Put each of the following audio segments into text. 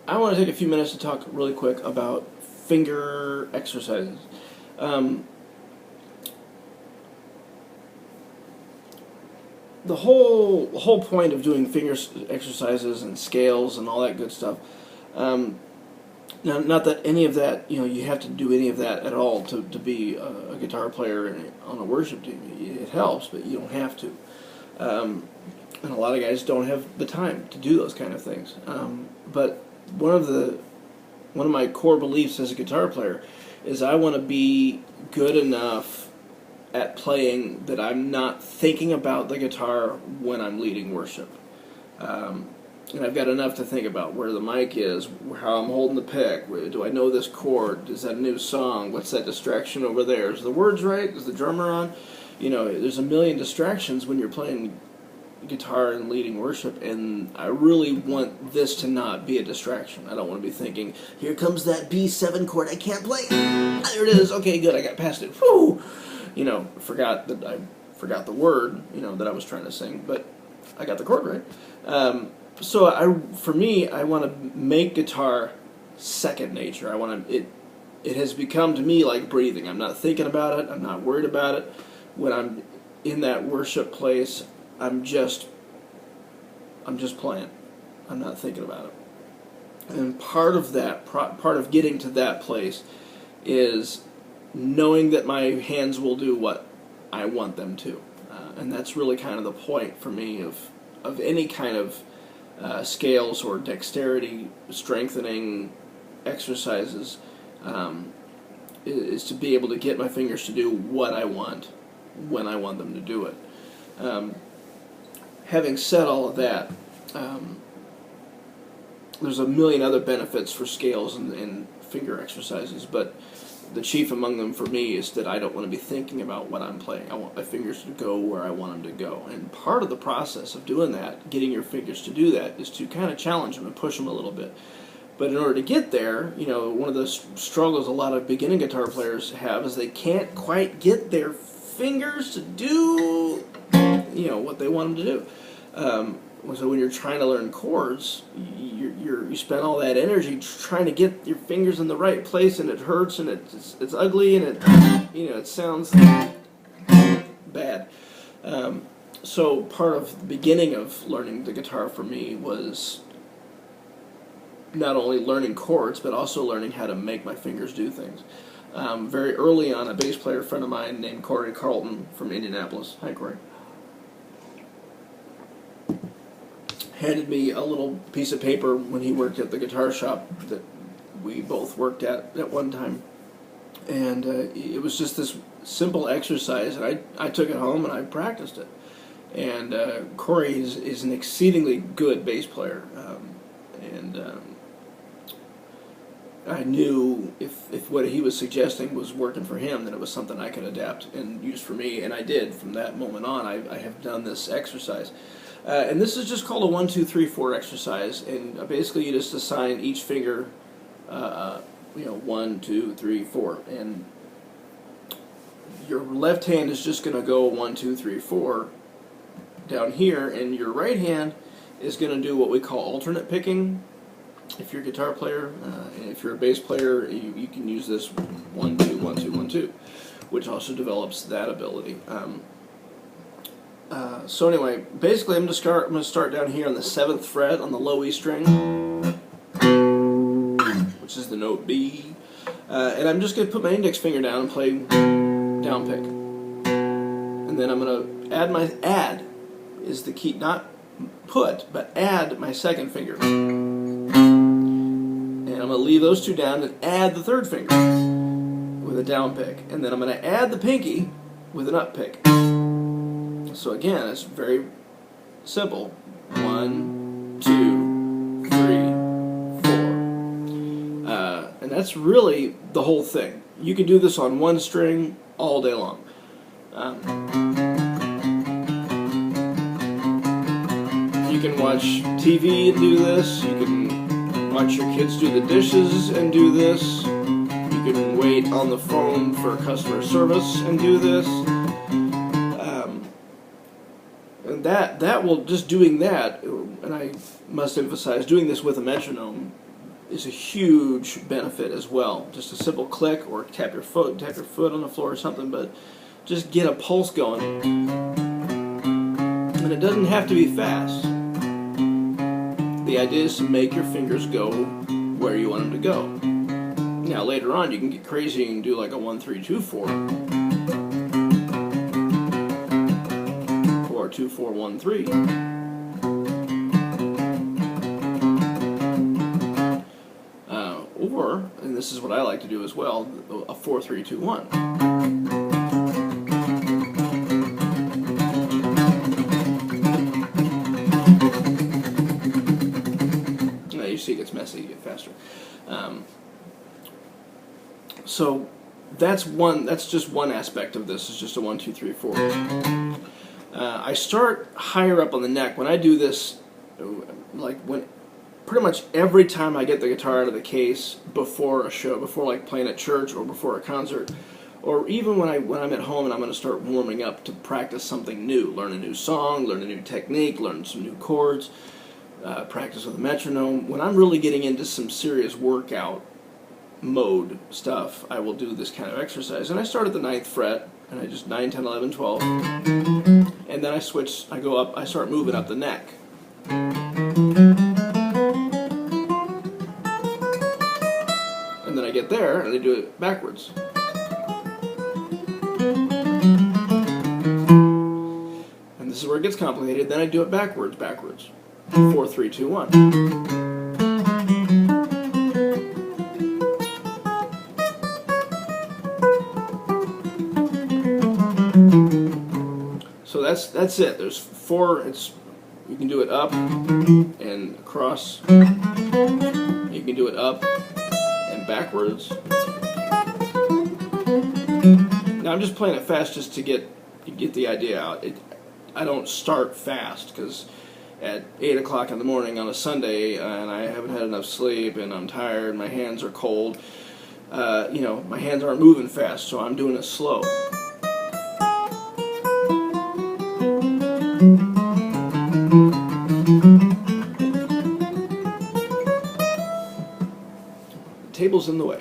I want to take a few minutes to talk really quick about finger exercises. Um, the whole point of doing finger exercises and scales and all that good stuff. Um, Now, not that any of that, you have to do any of that at all to be a guitar player on a worship team. It helps, but you don't have to. Um, and a lot of guys don't have the time to do those kind of things. But one of the one of my core beliefs as a guitar player is I want to be good enough at playing that I'm not thinking about the guitar when I'm leading worship. And I've got enough to think about where the mic is, how I'm holding the pick, do I know this chord, is that a new song, what's that distraction over there, is the words right, is the drummer on? There's a million distractions when you're playing guitar and leading worship, and I really want this to not be a distraction. I don't want to be thinking, here comes that B7 chord I can't play. There it is. Okay, good, I got past it. Whew! Forgot the word, that I was trying to sing, but I got the chord right. For me, I want to make guitar second nature. It has become to me like breathing. I'm not thinking about it. I'm not worried about it. When I'm in that worship place, I'm just playing. I'm not thinking about it. And part of getting to that place is knowing that my hands will do what I want them to. And that's really kind of the point for me of any kind of scales or dexterity strengthening exercises, is to be able to get my fingers to do what I want when I want them to do it. Having said all of that, there's a million other benefits for scales and finger exercises, but the chief among them for me is that I don't want to be thinking about what I'm playing. I want my fingers to go where I want them to go. And part of the process of doing that, getting your fingers to do that, is to kind of challenge them and push them a little bit. But in order to get there, one of the struggles a lot of beginning guitar players have is they can't quite get their fingers to do, what they want them to do. So when you're trying to learn chords, you spend all that energy trying to get your fingers in the right place, and it hurts, and it's ugly, and it sounds bad. So part of the beginning of learning the guitar for me was not only learning chords, but also learning how to make my fingers do things. Very early on, a bass player friend of mine named Corey Carlton from Indianapolis. Hi, Corey. Handed me a little piece of paper when he worked at the guitar shop that we both worked at one time. And it was just this simple exercise, and I took it home and I practiced it. And Corey is an exceedingly good bass player. I knew if what he was suggesting was working for him, then it was something I could adapt and use for me, and I did. From that moment on, I have done this exercise. And this is just called a 1, 2, 3, 4 exercise, and basically you just assign each finger, 1, 2, 3, 4, and your left hand is just going to go 1, 2, 3, 4 down here, and your right hand is going to do what we call alternate picking. If you're a guitar player, and if you're a bass player, you can use this 1, 2, 1, 2, 1, 2, which also develops that ability. So anyway, basically I'm going to start down here on the 7th fret on the low E string, which is the note B, and I'm just going to put my index finger down and play down pick. And then I'm going to add is the key, not put, but add my second finger. And I'm going to leave those two down and add the third finger with a down pick. And then I'm going to add the pinky with an up pick. So again, it's very simple. 1, 2, 3, 4. And that's really the whole thing. You can do this on one string all day long. You can watch TV and do this. You can watch your kids do the dishes and do this. You can wait on the phone for customer service and do this. And that will, just doing that, and I must emphasize, doing this with a metronome is a huge benefit as well. Just a simple click or tap your foot on the floor or something, but just get a pulse going. And it doesn't have to be fast. The idea is to make your fingers go where you want them to go. Now later on you can get crazy and do like a 1, 3, 2, 4 or 2, 4, 1, 3. Or, and this is what I like to do as well, a 4, 3, 2, 1. You see it gets messy, you get faster. So that's just one aspect of this. It's just a 1, 2, 3, 4. I start higher up on the neck. When I do this, pretty much every time I get the guitar out of the case before a show, before like playing at church or before a concert, or even when I'm at home and I'm going to start warming up to practice something new, learn a new song, learn a new technique, learn some new chords, practice with a metronome. When I'm really getting into some serious workout mode stuff, I will do this kind of exercise. And I start at the 9th fret, and I just 9, 10, 11, 12, and then I go up, I start moving up the neck. And then I get there, and I do it backwards. And this is where it gets complicated. Then I do it backwards. 4, 3, 2, 1. So that's it. There's 4. You can do it up and across. You can do it up and backwards. Now I'm just playing it fast just to get the idea out. I don't start fast because at 8 o'clock in the morning on a Sunday and I haven't had enough sleep and I'm tired, my hands are cold. My hands aren't moving fast, so I'm doing it slow. The table's in the way.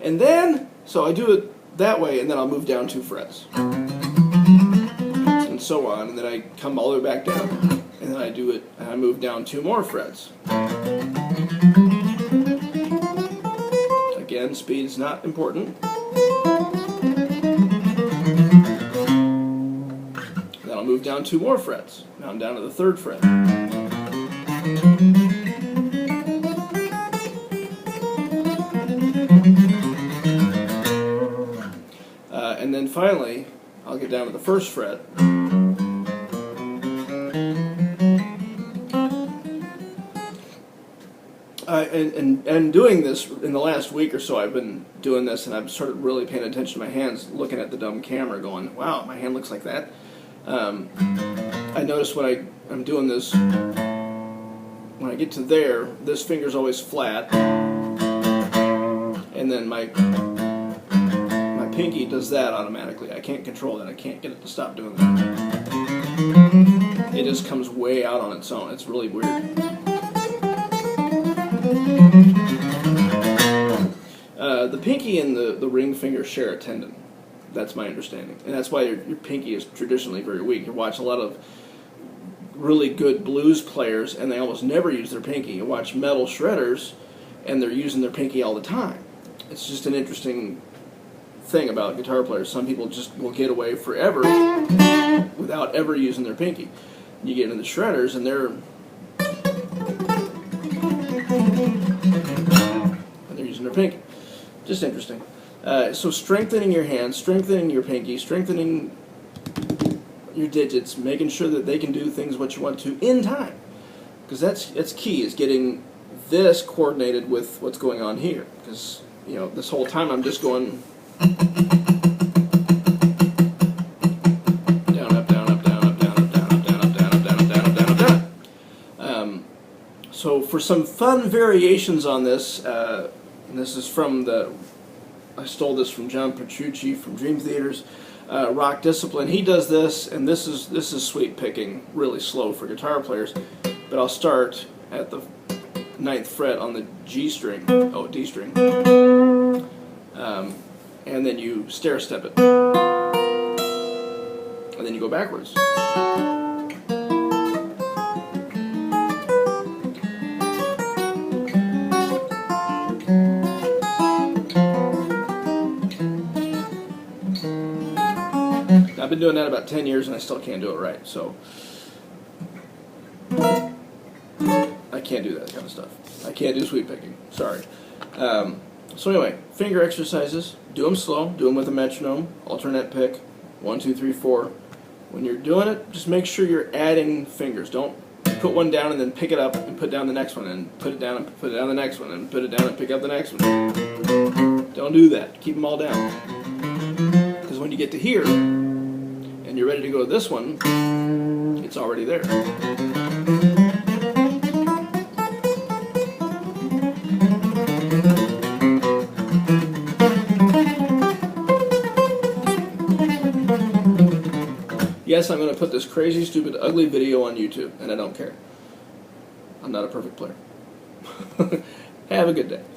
And then, so I do it that way, and then I'll move down 2 frets. And so on, and then I come all the way back down. And then I do it, and I move down 2 more frets. Again, speed is not important. Then I'll move down 2 more frets. Now I'm down to the 3rd fret. And then finally, I'll get down to the 1st fret. And doing this in the last week or so, I've been doing this, and I've started really paying attention to my hands, looking at the dumb camera, going, "Wow, my hand looks like that." I notice when I'm doing this, when I get to there, this finger's always flat, and then my pinky does that automatically. I can't control that. I can't get it to stop doing that. It just comes way out on its own. It's really weird. The pinky and the ring finger share a tendon. That's my understanding. And that's why your pinky is traditionally very weak. You watch a lot of really good blues players, and they almost never use their pinky. You watch metal shredders, and they're using their pinky all the time. It's just an interesting thing about guitar players. Some people just will get away forever without ever using their pinky. You get into the shredders, and they're using their pinky. Just interesting. So strengthening your hands, strengthening your pinky, strengthening your digits, making sure that they can do things what you want to in time. Because that's key, is getting this coordinated with what's going on here. Because, this whole time I'm just going down, up, down, up, down, up, down, up, down, up, down, up, down, up, down, up, down, up, down, up, down. So for some fun variations on this, and this is from the I stole this from John Petrucci from Dream Theaters. Rock Discipline. He does this, and this is sweep picking, really slow for guitar players. But I'll start at the 9th fret on the G string, D string, and then you stair step it, and then you go backwards. I've been doing that about 10 years and I still can't do it right, so I can't do that kind of stuff. I can't do sweep picking, sorry. So anyway, finger exercises, do them slow, do them with a metronome, alternate pick, 1, 2, 3, 4. When you're doing it, just make sure you're adding fingers. Don't put one down and then pick it up and put down the next one, and put it down and put it down the next one, and put it down and pick up the next one. Don't do that. Keep them all down. Because when you get to here, and you're ready to go to this one, it's already there. Yes, I'm going to put this crazy, stupid, ugly video on YouTube, and I don't care. I'm not a perfect player. Have a good day.